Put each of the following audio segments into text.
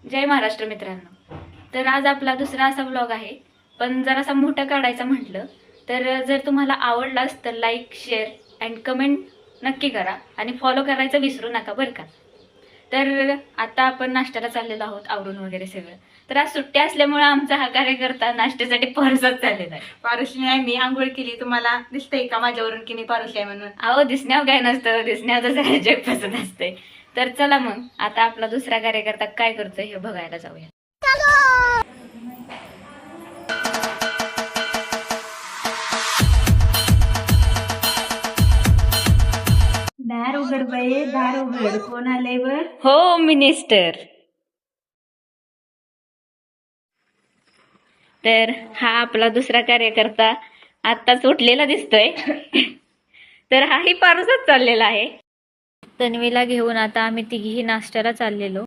जय महाराष्ट्र मित्रांनो. तर आज आपला दुसरा असा व्लॉग आहे, पण जरासा मोठा काढायचा म्हटलं तर जर तुम्हाला आवडलास तर लाईक, शेअर अँड कमेंट नक्की करा आणि फॉलो करायचं विसरू नका बरं का. तर आता आपण नाश्त्याला चाललेलो आहोत, आवरून वगैरे सगळं. तर आज सुट्टी असल्यामुळे आमचा हा कार्यकर्ता नाश्त्यासाठी परसत चाललेला आहे. पारुशी आहे, मी आंघोळ केली. तुम्हाला दिसतंय का माझ्यावरून की मी पारुशी आहे म्हणून? अहो, दिसण्यावर काय नसतं, दिसण्यावर तर जग फसत असते. तर चला मग आता आपला दुसरा कार्यकर्ता काय करतोय हे बघायला जाऊया. दार उघड बाई, दार उघड. कोण आलंय बर? हो मिनिस्टर. तर हा आपला दुसरा कार्यकर्ता आत्ताच उठलेला दिसतोय. तर हाही पारूसच चाललेला आहे. तन्वीला घेऊन आता आम्ही तिघीही नाश्त्याला चाललेलो.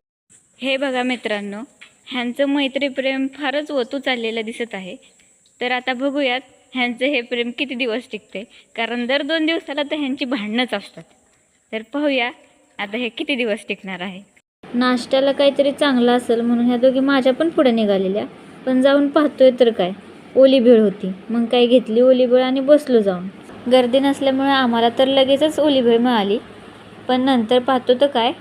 हे बघा मित्रांनो, ह्यांचं मैत्री प्रेम फारच ओतू चाललेलं दिसत आहे. तर आता बघूयात ह्यांचं हे प्रेम किती दिवस टिकते, कारण दर 2 दिवसाला तर ह्यांची भांडणंच असतात. तर पाहूया आता हे किती दिवस टिकणार आहे. नाश्त्याला काहीतरी चांगलं असेल म्हणून ह्या दोघी माझ्या पण पुढे निघालेल्या, पण जाऊन पाहतोय तर काय, ओली भेळ होती. मग काय घेतली ओली भेळ आणि बसलो जाऊन. गर्दी नसल्यामुळे आम्हाला तर लगेचच ओली भेळ मिळाली, पण नंतर पाहतो तर काय,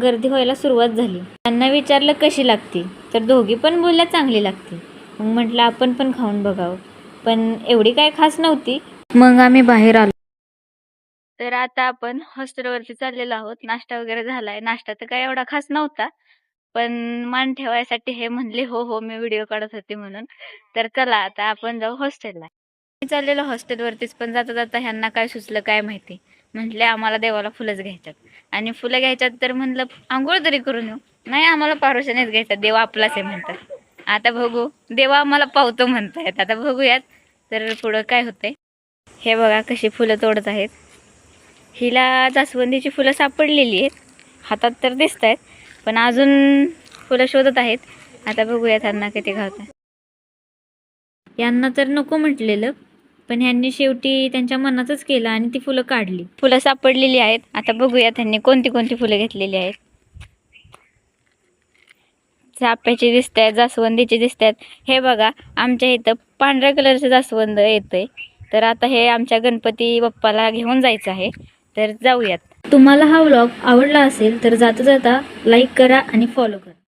गर्दी व्हायला सुरुवात झाली. त्यांना विचारलं कशी लागती, तर दोघी पण बोलल्या चांगली लागते. मग म्हटलं आपण पण खाऊन बघावं, पण एवढी काय खास नव्हती. मग आम्ही बाहेर आलो. तर आता आपण हॉस्टेलवरती चाललेलो आहोत. नाश्ता वगैरे झालाय. नाश्ता तर काय एवढा खास नव्हता, पण मान ठेवायसाठी हे म्हणले हो मी व्हिडिओ काढत होते म्हणून. तर चला आता आपण जाऊ हॉस्टेलला. मी चाललेलो हॉस्टेलवरतीच, पण जाता जाता ह्यांना काय सुचलं काय माहिती, म्हटले आम्हाला देवाला फुलंच घ्यायच्यात. आणि फुलं घ्यायच्यात तर म्हणलं आंघोळ तरी करून येऊ. नाही, आम्हाला पारुशानेच घ्यायच्यात, देवा आपलाच आहे म्हणतात. आता बघू, देवा आम्हाला पावतो म्हणतायत. आता बघूयात तर पुढं काय होतंय. हे बघा कशी फुलं तोडत आहेत. हिला जास्वंदीची फुलं सापडलेली आहेत, हातात तर दिसत आहेत, पण अजून फुलं शोधत आहेत. आता बघूया त्यांना किती घावत. यांना तर नको म्हटलेलं, पण ह्यांनी शेवटी त्यांच्या मनातच केलं आणि ती फुलं काढली. फुलं सापडलेली आहेत. आता बघूया त्यांनी कोणती कोणती फुलं घेतलेली आहेत. चाफ्याची दिसत आहेत, जास्वंदीची दिसत आहेत. हे बघा आमच्या इथं पांढऱ्या कलरचं जास्वंद येतंय. तर आता हे आमच्या गणपती बाप्पाला घेऊन जायचं आहे, तर जाऊयात. तुम्हाला हा व्लॉग आवडला असेल तर जाता जाता लाईक करा आणि फॉलो करा.